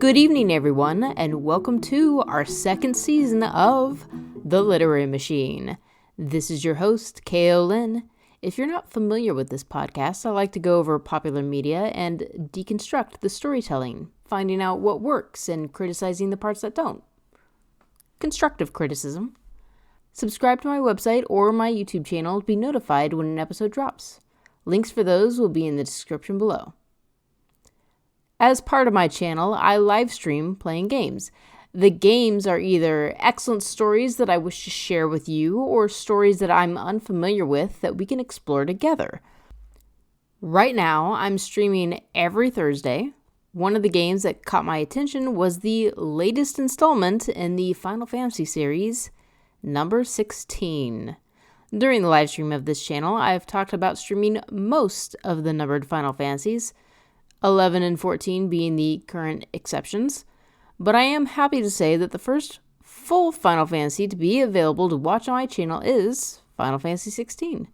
Good evening, everyone, and welcome to our second season of The Literary Machine. This is your host, K.O. Lynn. If you're not familiar with this podcast, I like to go over popular media and deconstruct the storytelling, finding out what works and criticizing the parts that don't. Constructive criticism. Subscribe to my website or my YouTube channel to be notified when an episode drops. Links for those will be in the description below. As part of my channel, I live stream playing games. The games are either excellent stories that I wish to share with you or stories that I'm unfamiliar with that we can explore together. Right now, I'm streaming every Thursday. One of the games that caught my attention was the latest installment in the Final Fantasy series, number 16. During the live stream of this channel, I've talked about streaming most of the numbered Final Fantasies, 11 and 14 being the current exceptions, but I am happy to say that the first full Final Fantasy to be available to watch on my channel is Final Fantasy 16.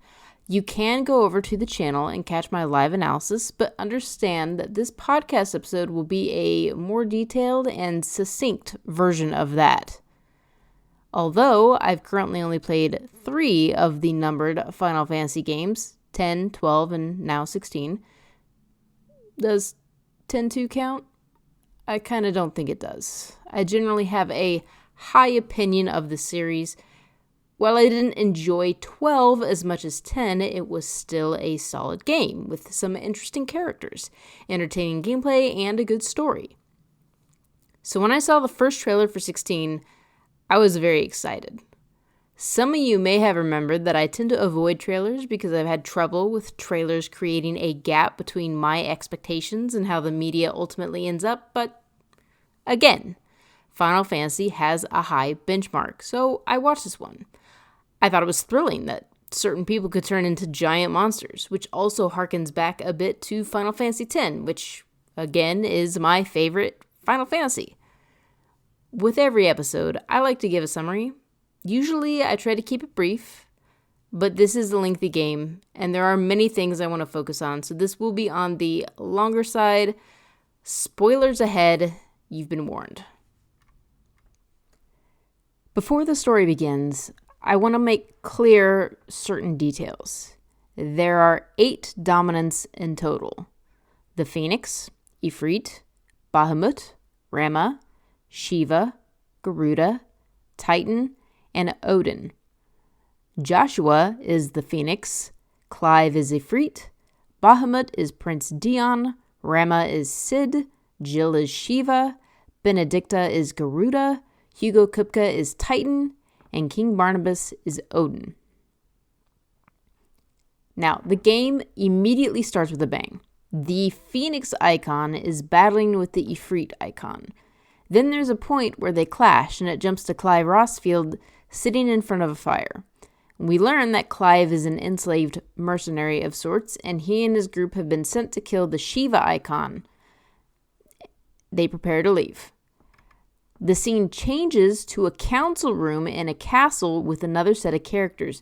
You can go over to the channel and catch my live analysis, but understand that this podcast episode will be a more detailed and succinct version of that. Although I've currently only played 3 of the numbered Final Fantasy games, 10, 12, and now 16, does 10-2 count? I kind of don't think it does. I generally have a high opinion of the series. While I didn't enjoy 12 as much as 10, it was still a solid game with some interesting characters, entertaining gameplay, and a good story. So when I saw the first trailer for 16, I was very excited. Some of you may have remembered that I tend to avoid trailers because I've had trouble with trailers creating a gap between my expectations and how the media ultimately ends up, but again, Final Fantasy has a high benchmark, so I watched this one. I thought it was thrilling that certain people could turn into giant monsters, which also harkens back a bit to Final Fantasy X, which, again, is my favorite Final Fantasy. With every episode, I like to give a summary. Usually, I try to keep it brief, but this is a lengthy game, and there are many things I want to focus on, so this will be on the longer side. Spoilers ahead, you've been warned. Before the story begins, I want to make clear certain details. There are 8 dominants in total. The Phoenix, Ifrit, Bahamut, Rama, Shiva, Garuda, Titan, and Odin. Joshua is the Phoenix, Clive is Ifrit, Bahamut is Prince Dion, Rama is Sid, Jill is Shiva, Benedicta is Garuda, Hugo Kupka is Titan, and King Barnabas is Odin. Now, the game immediately starts with a bang. The Phoenix icon is battling with the Ifrit icon. Then there's a point where they clash, and it jumps to Clive Rossfield sitting in front of a fire. We learn that Clive is an enslaved mercenary of sorts, and he and his group have been sent to kill the Shiva icon. They prepare to leave. The scene changes to a council room in a castle with another set of characters.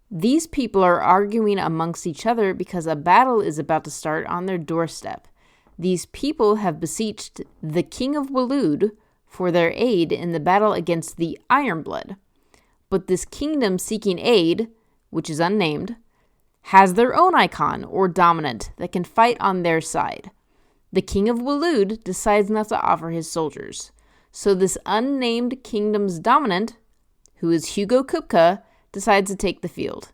These people are arguing amongst each other because a battle is about to start on their doorstep. These people have beseeched the King of Waloed for their aid in the battle against the Ironblood. But this kingdom seeking aid, which is unnamed, has their own icon or dominant that can fight on their side. The King of Waloed decides not to offer his soldiers. So this unnamed kingdom's dominant, who is Hugo Kupka, decides to take the field.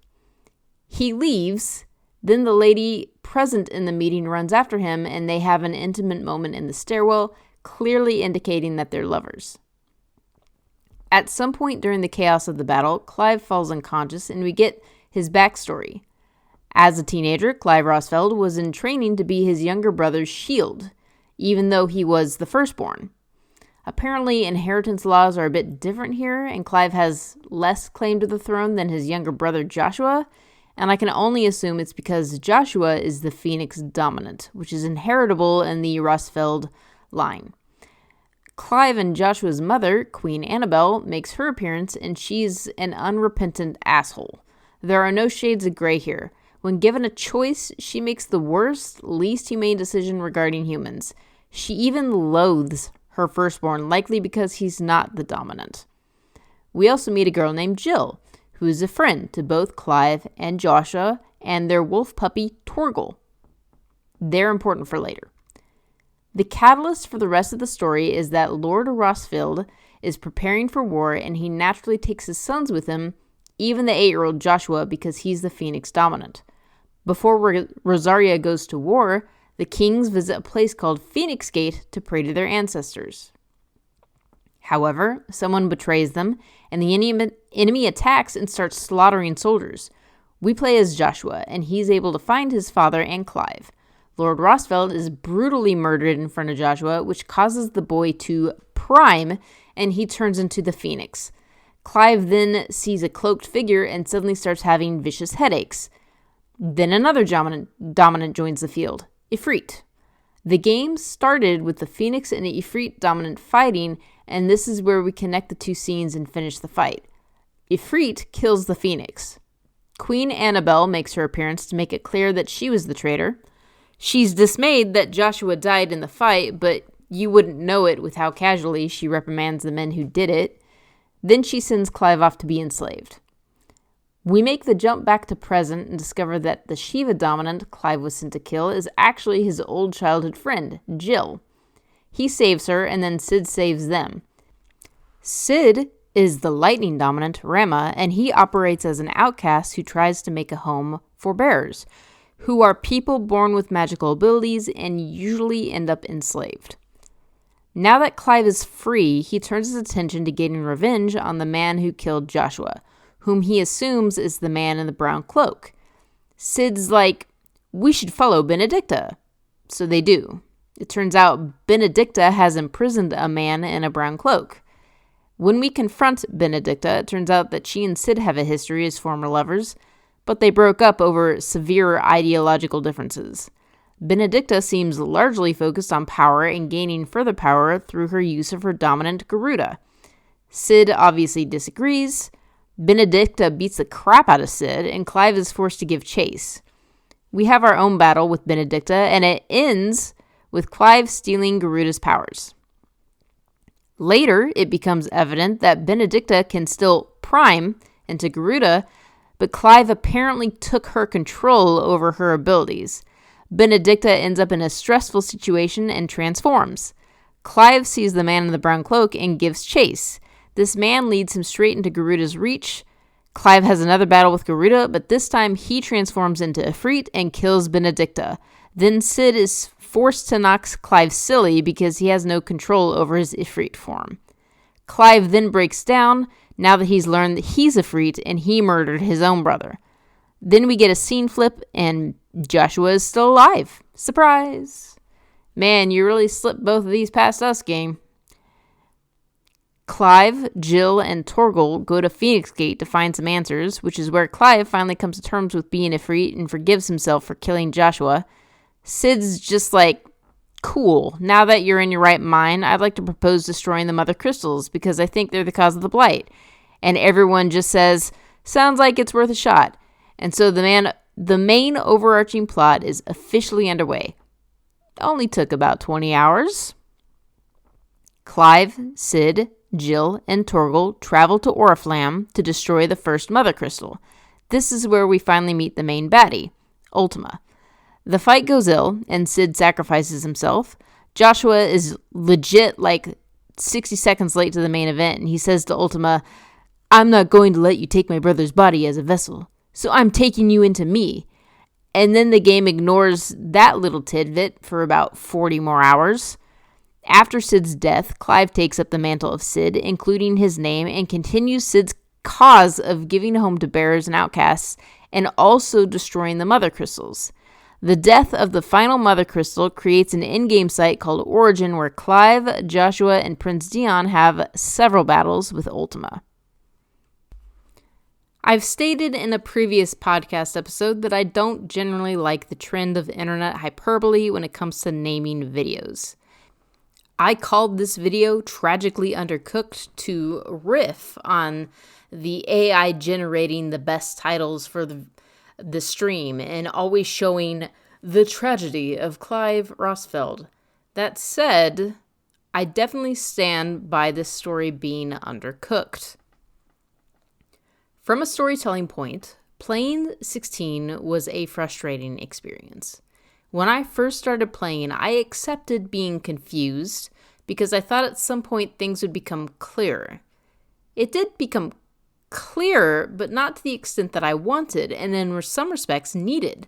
He leaves. Then the lady present in the meeting runs after him, and they have an intimate moment in the stairwell, clearly indicating that they're lovers. At some point during the chaos of the battle, Clive falls unconscious, and we get his backstory. As a teenager, Clive Rossfeld was in training to be his younger brother's shield, even though he was the firstborn. Apparently, inheritance laws are a bit different here, and Clive has less claim to the throne than his younger brother Joshua, and I can only assume it's because Joshua is the Phoenix dominant, which is inheritable in the Rossfeld line. Clive and Joshua's mother, Queen Annabelle, makes her appearance, and she's an unrepentant asshole. There are no shades of gray here. When given a choice, she makes the worst, least humane decision regarding humans. She even loathes her firstborn, likely because he's not the dominant. We also meet a girl named Jill, who is a friend to both Clive and Joshua and their wolf puppy, Torgal. They're important for later. The catalyst for the rest of the story is that Lord Rosfield is preparing for war, and he naturally takes his sons with him, even the 8-year-old Joshua, because he's the Phoenix dominant. Before Rosaria goes to war, the kings visit a place called Phoenix Gate to pray to their ancestors. However, someone betrays them, and the enemy attacks and starts slaughtering soldiers. We play as Joshua, and he's able to find his father and Clive. Lord Rosfield is brutally murdered in front of Joshua, which causes the boy to prime, and he turns into the Phoenix. Clive then sees a cloaked figure and suddenly starts having vicious headaches. Then another dominant joins the field, Ifrit. The game started with the Phoenix and Ifrit dominant fighting, and this is where we connect the two scenes and finish the fight. Ifrit kills the Phoenix. Queen Annabelle makes her appearance to make it clear that she was the traitor. She's dismayed that Joshua died in the fight, but you wouldn't know it with how casually she reprimands the men who did it. Then she sends Clive off to be enslaved. We make the jump back to present and discover that the Shiva dominant Clive was sent to kill is actually his old childhood friend, Jill. He saves her, and then Sid saves them. Sid is the lightning dominant, Rama, and he operates as an outcast who tries to make a home for bearers, who are people born with magical abilities and usually end up enslaved. Now that Clive is free, he turns his attention to getting revenge on the man who killed Joshua, whom he assumes is the man in the brown cloak. Sid's like, we should follow Benedicta. So they do. It turns out Benedicta has imprisoned a man in a brown cloak. When we confront Benedicta, it turns out that she and Sid have a history as former lovers, but they broke up over severe ideological differences. Benedicta seems largely focused on power and gaining further power through her use of her dominant Garuda. Sid obviously disagrees. Benedicta beats the crap out of Sid, and Clive is forced to give chase. We have our own battle with Benedicta, and it ends with Clive stealing Garuda's powers. Later, it becomes evident that Benedicta can still prime into Garuda, but Clive apparently took her control over her abilities. Benedicta ends up in a stressful situation and transforms. Clive sees the man in the brown cloak and gives chase. This man leads him straight into Garuda's reach. Clive has another battle with Garuda, but this time he transforms into Ifrit and kills Benedicta. Then Sid is forced to knock Clive silly because he has no control over his Ifrit form. Clive then breaks down now that he's learned that he's Ifrit and he murdered his own brother. Then we get a scene flip and Joshua is still alive. Surprise! Man, you really slipped both of these past us, game. Clive, Jill, and Torgal go to Phoenix Gate to find some answers, which is where Clive finally comes to terms with being Ifrit and forgives himself for killing Joshua. Sid's just like, cool, now that you're in your right mind, I'd like to propose destroying the mother crystals because I think they're the cause of the blight. And everyone just says, sounds like it's worth a shot. And so the main overarching plot is officially underway. It only took about 20 hours. Clive, Sid, Jill, and Torgal travel to Oriflamme to destroy the first mother crystal. This is where we finally meet the main baddie, Ultima. The fight goes ill, and Sid sacrifices himself. Joshua is legit like 60 seconds late to the main event, and he says to Ultima, I'm not going to let you take my brother's body as a vessel, so I'm taking you into me. And then the game ignores that little tidbit for about 40 more hours. After Sid's death, Clive takes up the mantle of Sid, including his name, and continues Sid's cause of giving home to bearers and outcasts, and also destroying the mother crystals. The death of the final mother crystal creates an in-game site called Origin, where Clive, Joshua, and Prince Dion have several battles with Ultima. I've stated in a previous podcast episode that I don't generally like the trend of internet hyperbole when it comes to naming videos. I called this video Tragically Undercooked to riff on the AI generating the best titles for the stream and always showing the tragedy of Clive Rosfield. That said, I definitely stand by this story being undercooked. From a storytelling point, playing 16 was a frustrating experience. When I first started playing, I accepted being confused because I thought at some point things would become clearer. It did become clearer, but not to the extent that I wanted, and in some respects needed.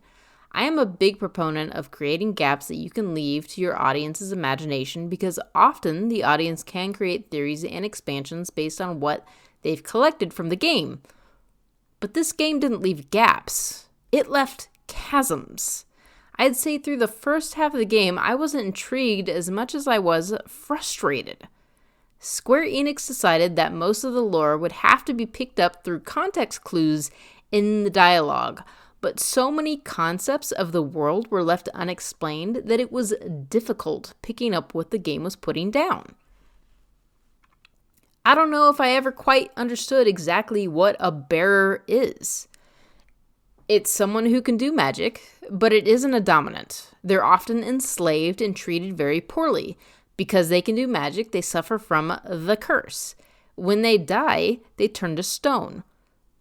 I am a big proponent of creating gaps that you can leave to your audience's imagination because often the audience can create theories and expansions based on what they've collected from the game. But this game didn't leave gaps. It left chasms. I'd say through the first half of the game, I wasn't intrigued as much as I was frustrated. Square Enix decided that most of the lore would have to be picked up through context clues in the dialogue, but so many concepts of the world were left unexplained that it was difficult picking up what the game was putting down. I don't know if I ever quite understood exactly what a bearer is. It's someone who can do magic, but it isn't a dominant. They're often enslaved and treated very poorly. Because they can do magic, they suffer from the curse. When they die, they turn to stone.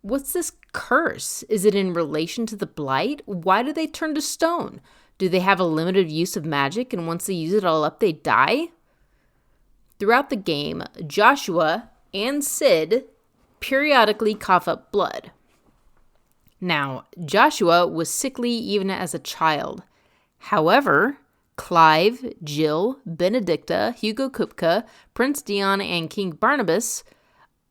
What's this curse? Is it in relation to the blight? Why do they turn to stone? Do they have a limited use of magic, and once they use it all up, they die? Throughout the game, Joshua and Sid periodically cough up blood. Now, Joshua was sickly even as a child. However, Clive, Jill, Benedicta, Hugo Kupka, Prince Dion, and King Barnabas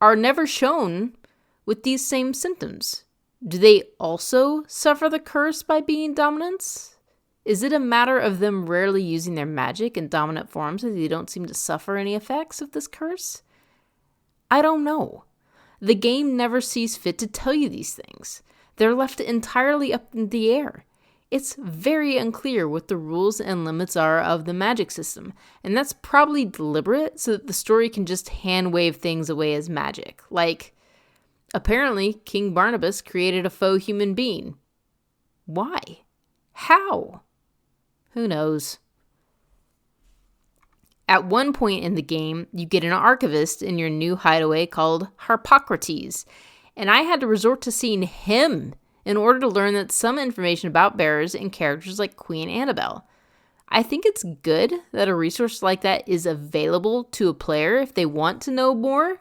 are never shown with these same symptoms. Do they also suffer the curse by being dominants? Is it a matter of them rarely using their magic in dominant forms that they don't seem to suffer any effects of this curse? I don't know. The game never sees fit to tell you these things. They're left entirely up in the air. It's very unclear what the rules and limits are of the magic system, and that's probably deliberate so that the story can just hand-wave things away as magic. Like, apparently, King Barnabas created a faux human being. Why? How? Who knows? At one point in the game, you get an archivist in your new hideaway called Harpocrates, and I had to resort to seeing him in order to learn that some information about bearers and characters like Queen Annabelle. I think it's good that a resource like that is available to a player if they want to know more,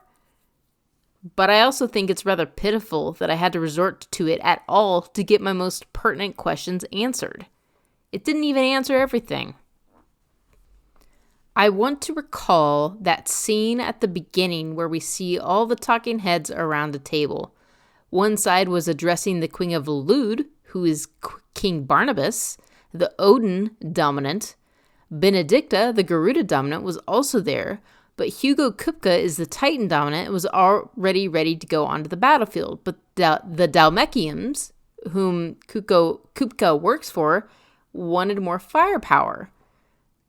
but I also think it's rather pitiful that I had to resort to it at all to get my most pertinent questions answered. It didn't even answer everything. I want to recall that scene at the beginning where we see all the talking heads around a table. One side was addressing the Queen of Lude, who is King Barnabas, the Odin dominant. Benedicta, the Garuda dominant, was also there, but Hugo Kupka is the Titan dominant and was already ready to go onto the battlefield. But the Dalmekians, whom Kupka works for, wanted more firepower.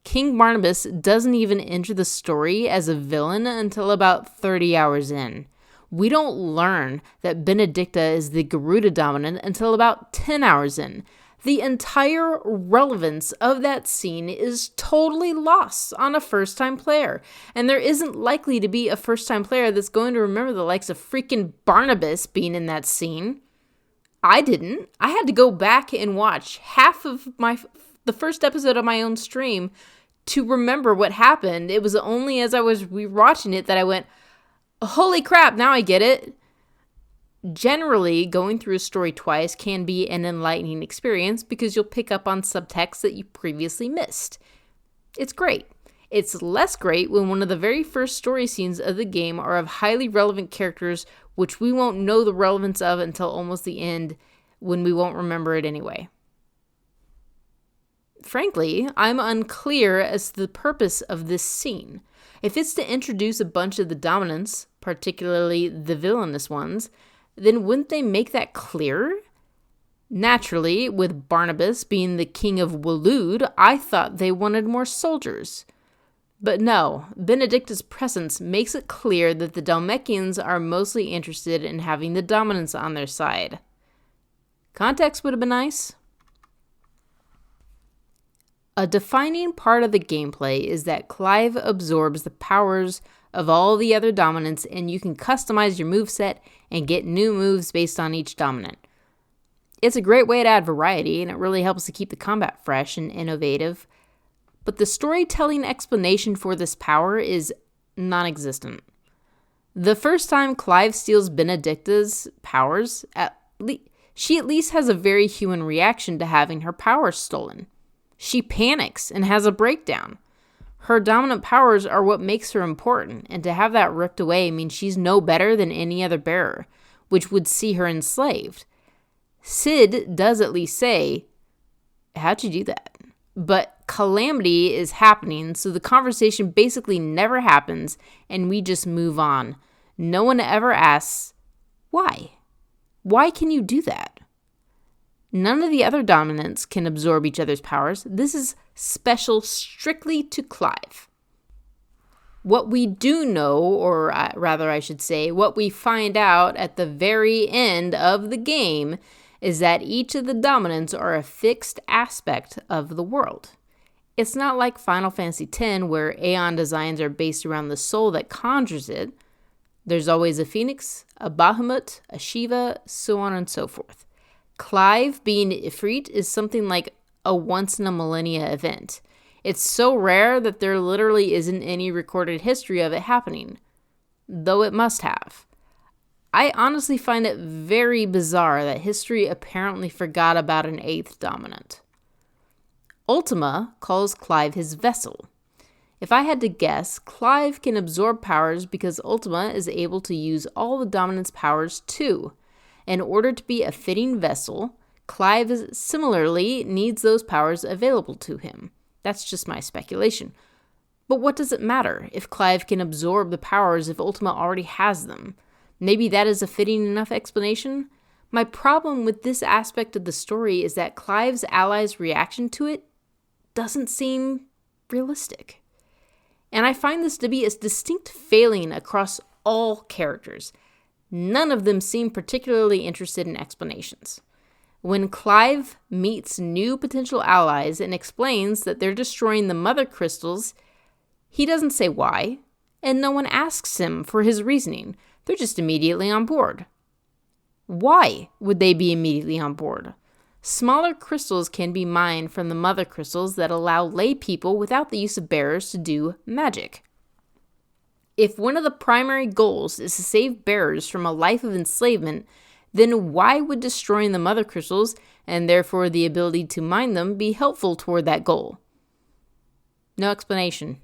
King Barnabas doesn't even enter the story as a villain until about 30 hours in. We don't learn that Benedicta is the Garuda dominant until about 10 hours in. The entire relevance of that scene is totally lost on a first-time player, and there isn't likely to be a first-time player that's going to remember the likes of freaking Barnabas being in that scene. I didn't. I had to go back and watch half of the first episode of my own stream to remember what happened. It was only as I was rewatching it that I went, holy crap, now I get it. Generally, going through a story twice can be an enlightening experience because you'll pick up on subtext that you previously missed. It's great. It's less great when one of the very first story scenes of the game are of highly relevant characters which we won't know the relevance of until almost the end, when we won't remember it anyway. Frankly, I'm unclear as to the purpose of this scene. If it's to introduce a bunch of the dominants, particularly the villainous ones, then wouldn't they make that clearer? Naturally, with Barnabas being the king of Waloed, I thought they wanted more soldiers. But no, Benedicta's presence makes it clear that the Dalmekians are mostly interested in having the dominants on their side. Context would have been nice. A defining part of the gameplay is that Clive absorbs the powers of all the other dominants, and you can customize your moveset and get new moves based on each dominant. It's a great way to add variety, and it really helps to keep the combat fresh and innovative. But the storytelling explanation for this power is non-existent. The first time Clive steals Benedicta's powers, she at least has a very human reaction to having her powers stolen. She panics and has a breakdown. Her dominant powers are what makes her important, and to have that ripped away means she's no better than any other bearer, which would see her enslaved. Sid does at least say, "How'd you do that?" But calamity is happening, so the conversation basically never happens, and we just move on. No one ever asks, why? Why can you do that? None of the other dominants can absorb each other's powers. This is special strictly to Clive. What we do know, or rather I should say, what we find out at the very end of the game is that each of the dominants are a fixed aspect of the world. It's not like Final Fantasy X, where Aeon designs are based around the soul that conjures it. There's always a Phoenix, a Bahamut, a Shiva, so on and so forth. Clive being Ifrit is something like a once-in-a-millennia event. It's so rare that there literally isn't any recorded history of it happening, though it must have. I honestly find it very bizarre that history apparently forgot about an 8th dominant. Ultima calls Clive his vessel. If I had to guess, Clive can absorb powers because Ultima is able to use all the dominant's powers too. In order to be a fitting vessel, Clive similarly needs those powers available to him. That's just my speculation. But what does it matter if Clive can absorb the powers if Ultima already has them? Maybe that is a fitting enough explanation? My problem with this aspect of the story is that Clive's allies' reaction to it doesn't seem realistic. And I find this to be a distinct failing across all characters. None of them seem particularly interested in explanations. When Clive meets new potential allies and explains that they're destroying the mother crystals, he doesn't say why, and no one asks him for his reasoning. They're just immediately on board. Why would they be immediately on board? Smaller crystals can be mined from the mother crystals that allow lay people without the use of bearers to do magic. If one of the primary goals is to save bearers from a life of enslavement, then why would destroying the mother crystals, and therefore the ability to mine them, be helpful toward that goal? No explanation.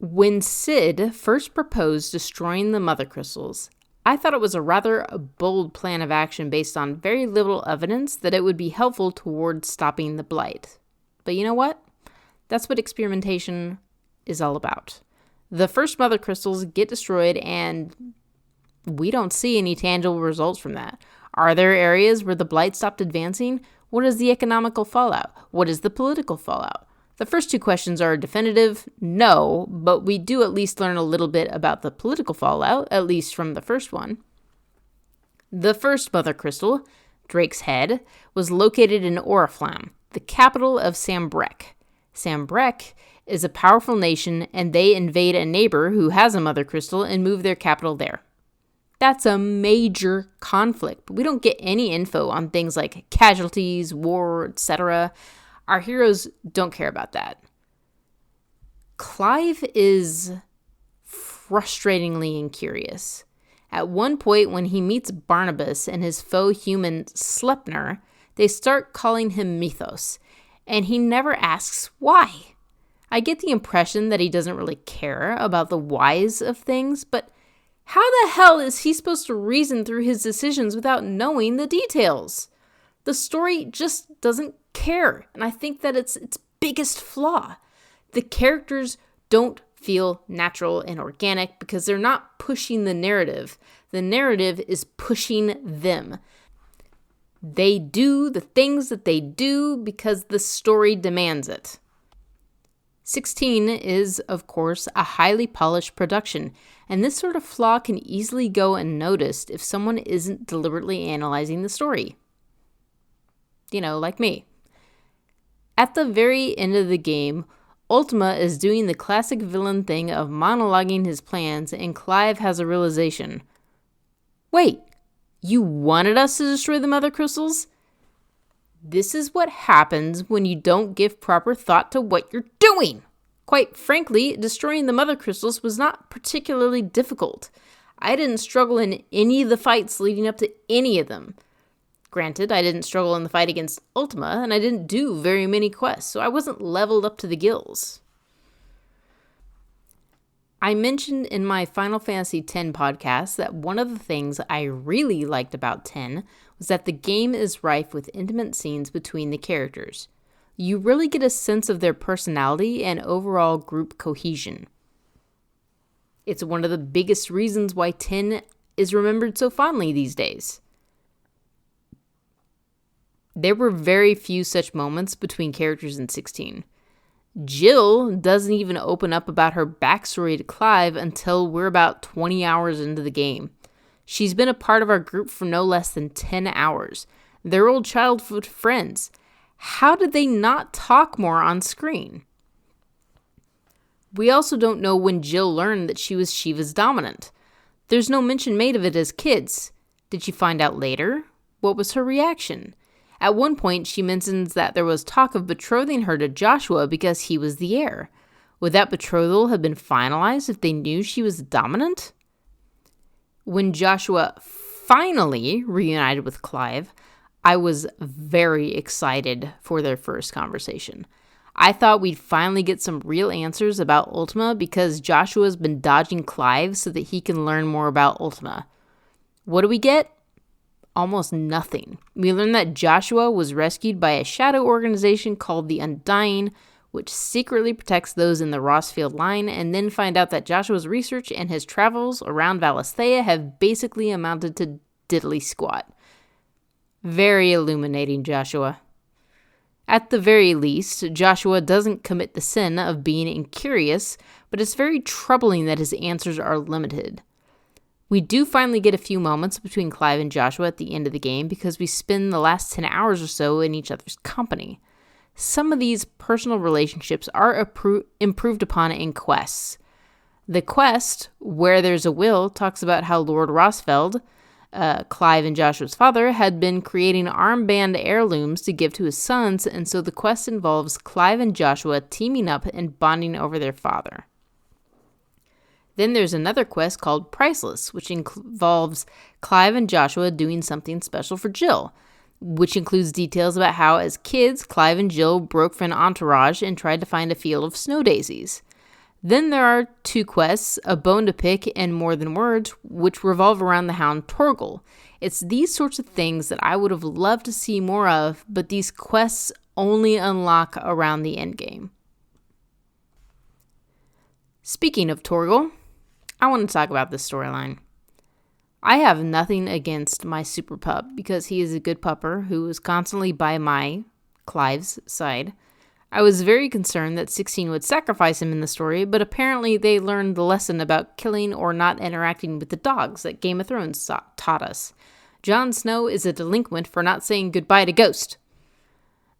When Sid first proposed destroying the mother crystals, I thought it was a rather bold plan of action based on very little evidence that it would be helpful towards stopping the blight. But you know what? That's what experimentation is all about. The first mother crystals get destroyed, and we don't see any tangible results from that. Are there areas where the blight stopped advancing? What is the economical fallout? What is the political fallout? The first two questions are definitive, no, but we do at least learn a little bit about the political fallout, at least from the first one. The first mother crystal, Drake's Head, was located in Oriflamme, the capital of Sambrek. Sambrek is a powerful nation, and they invade a neighbor who has a mother crystal and move their capital there. That's a major conflict, but we don't get any info on things like casualties, war, etc. Our heroes don't care about that. Clive is frustratingly incurious. At one point, when he meets Barnabas and his faux human Sleipnir, they start calling him Mythos, and he never asks why. I get the impression that he doesn't really care about the whys of things, but how the hell is he supposed to reason through his decisions without knowing the details? The story just doesn't care, and I think that it's its biggest flaw. The characters don't feel natural and organic because they're not pushing the narrative. The narrative is pushing them. They do the things that they do because the story demands it. 16 is, of course, a highly polished production, and this sort of flaw can easily go unnoticed if someone isn't deliberately analyzing the story. You know, like me. At the very end of the game, Ultima is doing the classic villain thing of monologuing his plans, and Clive has a realization. Wait, you wanted us to destroy the Mother Crystals? This is what happens when you don't give proper thought to what you're doing. Quite frankly, destroying the Mother Crystals was not particularly difficult. I didn't struggle in any of the fights leading up to any of them. Granted, I didn't struggle in the fight against Ultima, and I didn't do very many quests, so I wasn't leveled up to the gills. I mentioned in my Final Fantasy X podcast that one of the things I really liked about 10 was that the game is rife with intimate scenes between the characters. You really get a sense of their personality and overall group cohesion. It's one of the biggest reasons why 10 is remembered so fondly these days. There were very few such moments between characters in 16. Jill doesn't even open up about her backstory to Clive until we're about 20 hours into the game. She's been a part of our group for no less than 10 hours. They're old childhood friends. How did they not talk more on screen? We also don't know when Jill learned that she was Shiva's dominant. There's no mention made of it as kids. Did she find out later? What was her reaction? At one point, she mentions that there was talk of betrothing her to Joshua because he was the heir. Would that betrothal have been finalized if they knew she was dominant? When Joshua finally reunited with Clive, I was very excited for their first conversation. I thought we'd finally get some real answers about Ultima because Joshua's been dodging Clive so that he can learn more about Ultima. What do we get? Almost nothing. We learn that Joshua was rescued by a shadow organization called the Undying, which secretly protects those in the Rossfield line, and then find out that Joshua's research and his travels around Valisthea have basically amounted to diddly squat. Very illuminating, Joshua. At the very least, Joshua doesn't commit the sin of being incurious, but it's very troubling that his answers are limited. We do finally get a few moments between Clive and Joshua at the end of the game because we spend the last 10 hours or so in each other's company. Some of these personal relationships are improved upon in quests. The quest, Where There's a Will, talks about how Lord Rossfeld, Clive and Joshua's father, had been creating armband heirlooms to give to his sons, and so the quest involves Clive and Joshua teaming up and bonding over their father. Then there's another quest called Priceless, which involves Clive and Joshua doing something special for Jill, which includes details about how, as kids, Clive and Jill broke from an entourage and tried to find a field of snow daisies. Then there are two quests, A Bone to Pick and More Than Words, which revolve around the hound Torgal. It's these sorts of things that I would have loved to see more of, but these quests only unlock around the endgame. Speaking of Torgal, I want to talk about this storyline. I have nothing against my super pup because he is a good pupper who is constantly by my, Clive's, side. I was very concerned that 16 would sacrifice him in the story, but apparently they learned the lesson about killing or not interacting with the dogs that Game of Thrones taught us. Jon Snow is a delinquent for not saying goodbye to Ghost.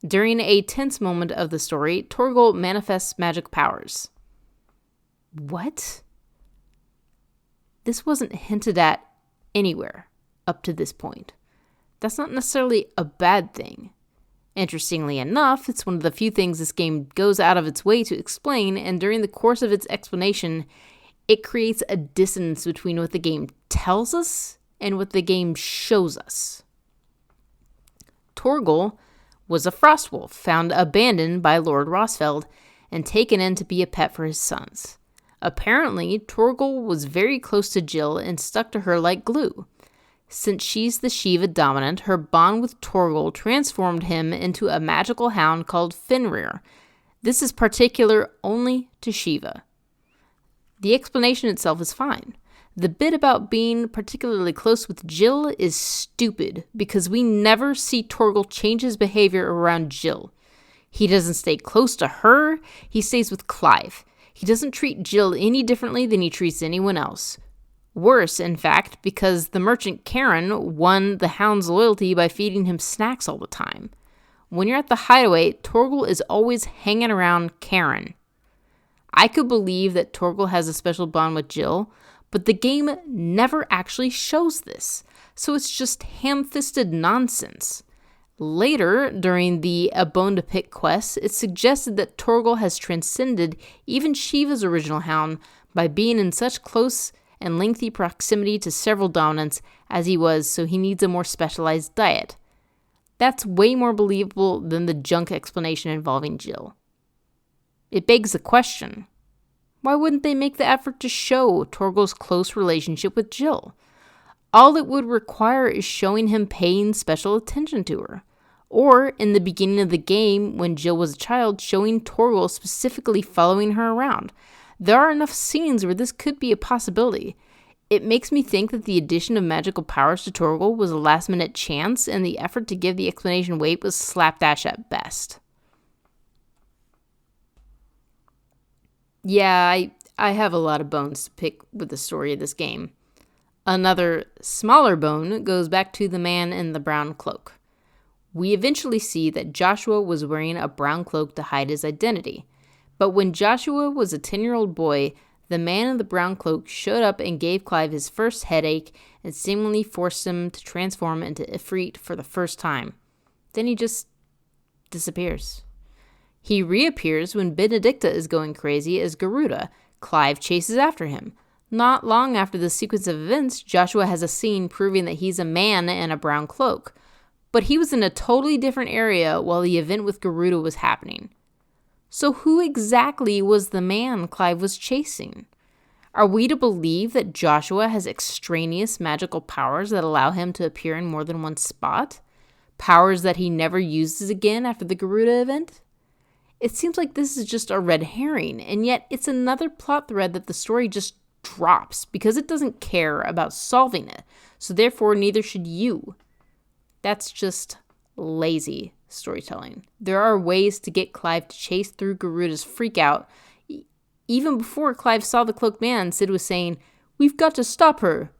During a tense moment of the story, Torgal manifests magic powers. What? This wasn't hinted at anywhere up to this point. That's not necessarily a bad thing. Interestingly enough, it's one of the few things this game goes out of its way to explain, and during the course of its explanation, it creates a dissonance between what the game tells us and what the game shows us. Torgal was a frostwolf found abandoned by Lord Rossfeld and taken in to be a pet for his sons. Apparently, Torgal was very close to Jill and stuck to her like glue. Since she's the Shiva dominant, her bond with Torgal transformed him into a magical hound called Fenrir. This is particular only to Shiva. The explanation itself is fine. The bit about being particularly close with Jill is stupid because we never see Torgal change his behavior around Jill. He doesn't stay close to her, he stays with Clive. He doesn't treat Jill any differently than he treats anyone else. Worse, in fact, because the merchant Karen won the hound's loyalty by feeding him snacks all the time. When you're at the hideaway, Torgal is always hanging around Karen. I could believe that Torgal has a special bond with Jill, but the game never actually shows this, so it's just ham-fisted nonsense. Later, during the A Bone to Pick quest, it's suggested that Torgal has transcended even Shiva's original hound by being in such close and lengthy proximity to several dominants as he was, so he needs a more specialized diet. That's way more believable than the junk explanation involving Jill. It begs the question, why wouldn't they make the effort to show Torgal's close relationship with Jill? All it would require is showing him paying special attention to her. Or, in the beginning of the game, when Jill was a child, showing Torgal specifically following her around. There are enough scenes where this could be a possibility. It makes me think that the addition of magical powers to Torgal was a last-minute chance, and the effort to give the explanation weight was slapdash at best. Yeah, I have a lot of bones to pick with the story of this game. Another smaller bone goes back to the man in the brown cloak. We eventually see that Joshua was wearing a brown cloak to hide his identity. But when Joshua was a 10-year-old boy, the man in the brown cloak showed up and gave Clive his first headache and seemingly forced him to transform into Ifrit for the first time. Then he just disappears. He reappears when Benedicta is going crazy as Garuda. Clive chases after him. Not long after the sequence of events, Joshua has a scene proving that he's a man in a brown cloak. But he was in a totally different area while the event with Garuda was happening. So who exactly was the man Clive was chasing? Are we to believe that Joshua has extraneous magical powers that allow him to appear in more than one spot? Powers that he never uses again after the Garuda event? It seems like this is just a red herring, and yet it's another plot thread that the story just drops because it doesn't care about solving it, so therefore neither should you. That's just lazy storytelling. There are ways to get Clive to chase through Garuda's freakout. Even before Clive saw the cloaked man, Sid was saying, "We've got to stop her."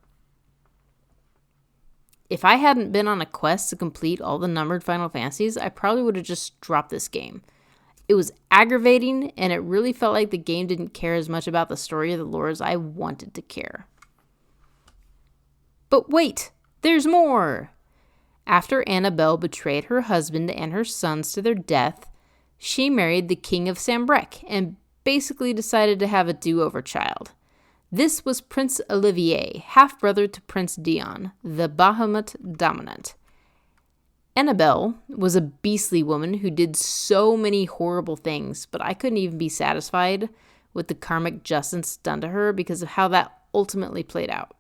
If I hadn't been on a quest to complete all the numbered Final Fantasies, I probably would have just dropped this game. It was aggravating, and it really felt like the game didn't care as much about the story of the lore as I wanted to care. But wait, there's more! After Annabelle betrayed her husband and her sons to their death, she married the king of Sambrec and basically decided to have a do-over child. This was Prince Olivier, half-brother to Prince Dion, the Bahamut dominant. Annabelle was a beastly woman who did so many horrible things, but I couldn't even be satisfied with the karmic justice done to her because of how that ultimately played out.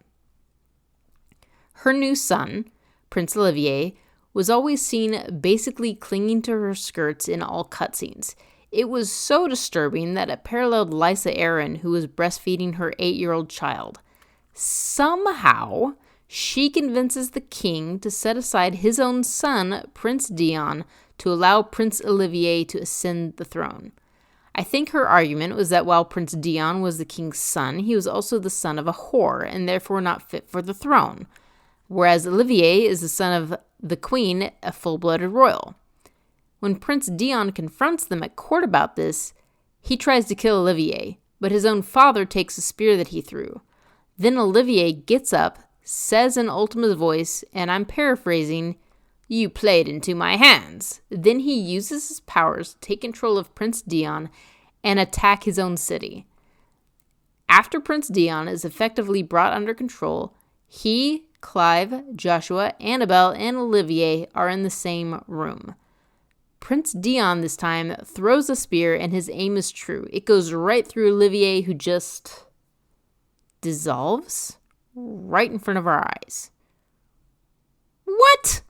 Her new son, Prince Olivier, was always seen basically clinging to her skirts in all cutscenes. It was so disturbing that it paralleled Lysa Arryn, who was breastfeeding her 8-year-old child. Somehow, she convinces the king to set aside his own son, Prince Dion, to allow Prince Olivier to ascend the throne. I think her argument was that while Prince Dion was the king's son, he was also the son of a whore and therefore not fit for the throne, whereas Olivier is the son of the queen, a full-blooded royal. When Prince Dion confronts them at court about this, he tries to kill Olivier, but his own father takes a spear that he threw. Then Olivier gets up, says in Ultima's voice, and I'm paraphrasing, "You played into my hands." Then he uses his powers to take control of Prince Dion and attack his own city. After Prince Dion is effectively brought under control, he, Clive, Joshua, Annabelle, and Olivier are in the same room. Prince Dion this time throws a spear and his aim is true. It goes right through Olivier, who just dissolves right in front of our eyes. What?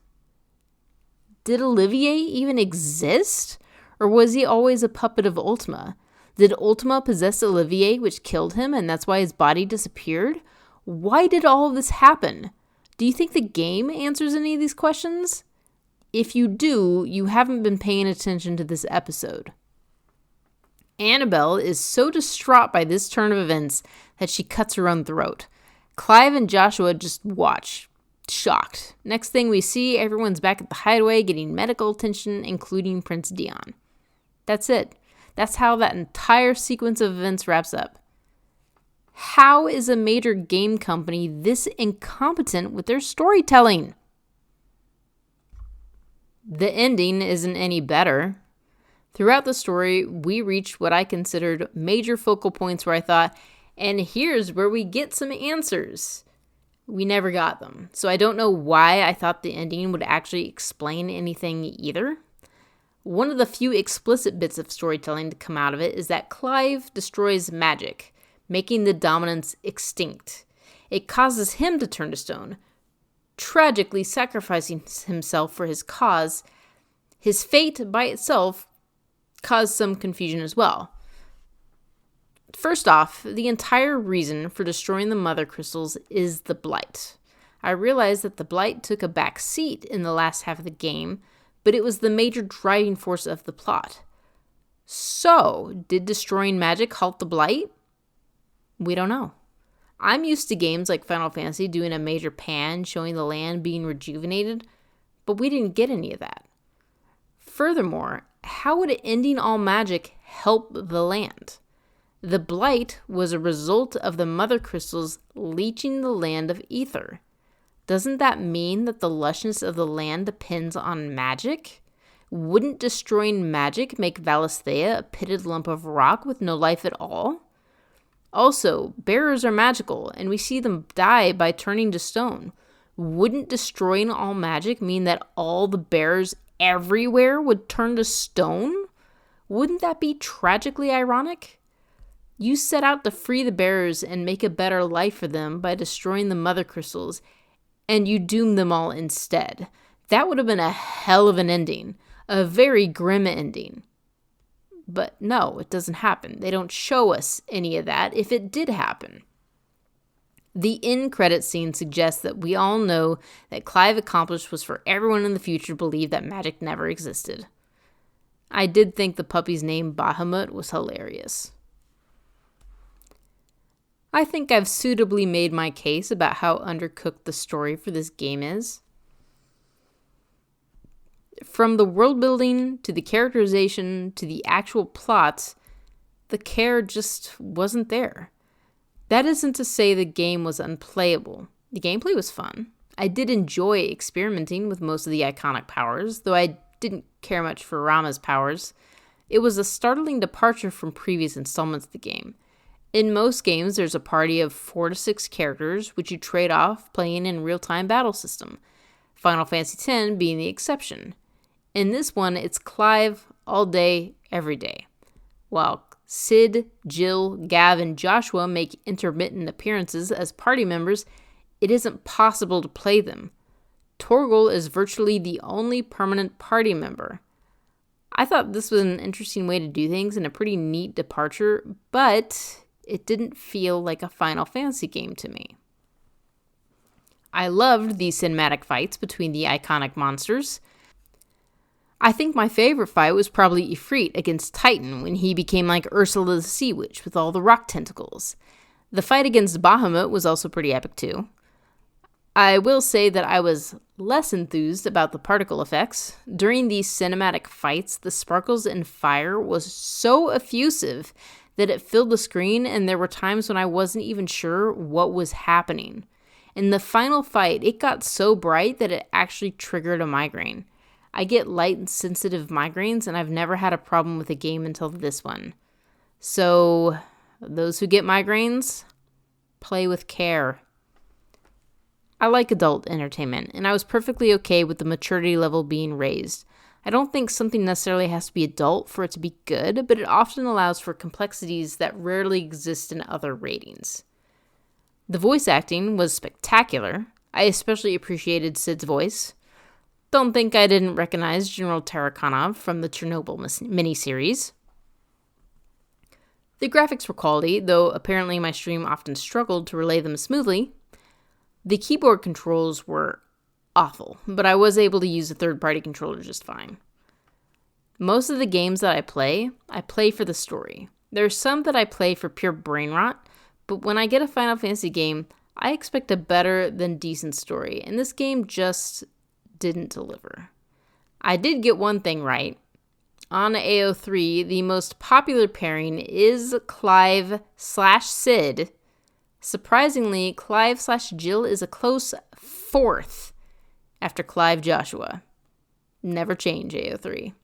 Did Olivier even exist? Or was he always a puppet of Ultima? Did Ultima possess Olivier, which killed him, and that's why his body disappeared? Why did all of this happen? Do you think the game answers any of these questions? If you do, you haven't been paying attention to this episode. Annabelle is so distraught by this turn of events that she cuts her own throat. Clive and Joshua just watch, shocked. Next thing we see, everyone's back at the hideaway getting medical attention, including Prince Dion. That's it. That's how that entire sequence of events wraps up. How is a major game company this incompetent with their storytelling? The ending isn't any better. Throughout the story, we reached what I considered major focal points where I thought, and here's where we get some answers. We never got them. So I don't know why I thought the ending would actually explain anything either. One of the few explicit bits of storytelling to come out of it is that Clive destroys magic, making the dominance extinct. It causes him to turn to stone, tragically sacrificing himself for his cause. His fate by itself caused some confusion as well. First off, the entire reason for destroying the mother crystals is the blight. I realized that the blight took a back seat in the last half of the game, but it was the major driving force of the plot. So, did destroying magic halt the blight? We don't know. I'm used to games like Final Fantasy doing a major pan showing the land being rejuvenated, but we didn't get any of that. Furthermore, how would ending all magic help the land? The blight was a result of the mother crystals leeching the land of ether. Doesn't that mean that the lushness of the land depends on magic? Wouldn't destroying magic make Valisthea a pitted lump of rock with no life at all? Also, bearers are magical, and we see them die by turning to stone. Wouldn't destroying all magic mean that all the bearers everywhere would turn to stone? Wouldn't that be tragically ironic? You set out to free the bearers and make a better life for them by destroying the mother crystals, and you doom them all instead. That would have been a hell of an ending, a very grim ending. But no, it doesn't happen. They don't show us any of that if it did happen. The end credit scene suggests that we all know that Clive accomplished was for everyone in the future to believe that magic never existed. I did think the puppy's name Bahamut was hilarious. I think I've suitably made my case about how undercooked the story for this game is. From the world building, to the characterization, to the actual plots, the care just wasn't there. That isn't to say the game was unplayable. The gameplay was fun. I did enjoy experimenting with most of the iconic powers, though I didn't care much for Rama's powers. It was a startling departure from previous installments of the game. In most games, there's a party of 4 to 6 characters, which you trade off playing in real-time battle system, Final Fantasy X being the exception. In this one, it's Clive all day, every day. While Sid, Jill, Gav, and Joshua make intermittent appearances as party members, it isn't possible to play them. Torgal is virtually the only permanent party member. I thought this was an interesting way to do things and a pretty neat departure, but it didn't feel like a Final Fantasy game to me. I loved the cinematic fights between the iconic monsters. I think my favorite fight was probably Ifrit against Titan when he became like Ursula the Sea Witch with all the rock tentacles. The fight against Bahamut was also pretty epic too. I will say that I was less enthused about the particle effects. During these cinematic fights, the sparkles and fire was so effusive that it filled the screen, and there were times when I wasn't even sure what was happening. In the final fight, it got so bright that it actually triggered a migraine. I get light and sensitive migraines, and I've never had a problem with a game until this one. So, those who get migraines, play with care. I like adult entertainment, and I was perfectly okay with the maturity level being raised. I don't think something necessarily has to be adult for it to be good, but it often allows for complexities that rarely exist in other ratings. The voice acting was spectacular. I especially appreciated Sid's voice. Don't think I didn't recognize General Tarakanov from the Chernobyl miniseries. The graphics were quality, though apparently my stream often struggled to relay them smoothly. The keyboard controls were awful, but I was able to use a third-party controller just fine. Most of the games that I play for the story. There are some that I play for pure brain rot, but when I get a Final Fantasy game, I expect a better than decent story, and this game just didn't deliver. I did get one thing right. On AO3, the most popular pairing is Clive/Sid. Surprisingly, Clive/Jill is a close fourth after Clive Joshua. Never change, AO3.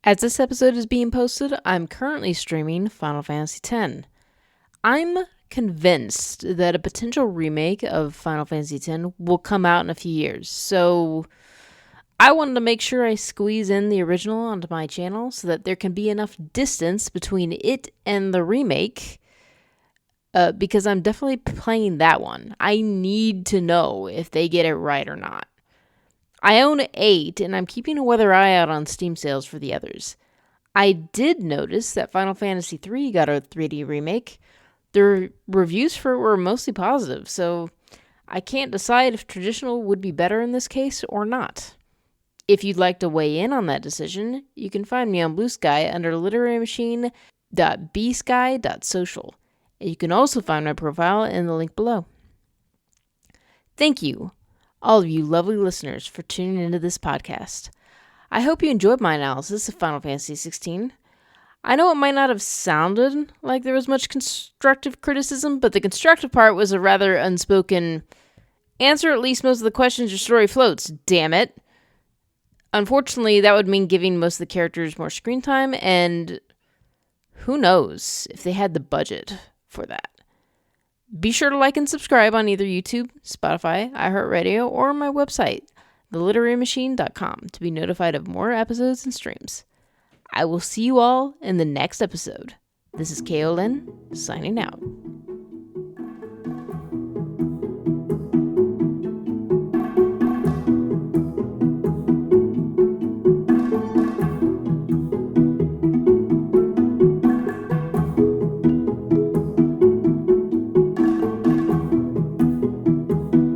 As this episode is being posted, I'm currently streaming Final Fantasy X. I'm convinced that a potential remake of Final Fantasy X will come out in a few years, so I wanted to make sure I squeeze in the original onto my channel so that there can be enough distance between it and the remake, because I'm definitely playing that one. I need to know if they get it right or not. I own 8, and I'm keeping a weather eye out on Steam sales for the others. I did notice that Final Fantasy III got a 3D remake. The reviews for it were mostly positive, so I can't decide if traditional would be better in this case or not. If you'd like to weigh in on that decision, you can find me on Blue Sky under literarymachine.bsky.social. You can also find my profile in the link below. Thank you, all of you lovely listeners, for tuning into this podcast. I hope you enjoyed my analysis of Final Fantasy XVI. I know it might not have sounded like there was much constructive criticism, but the constructive part was a rather unspoken, answer at least most of the questions your story floats, damn it. Unfortunately, that would mean giving most of the characters more screen time, and who knows if they had the budget for that. Be sure to like and subscribe on either YouTube, Spotify, iHeartRadio, or my website, theliterarymachine.com, to be notified of more episodes and streams. I will see you all in the next episode. This is Lynn, signing out.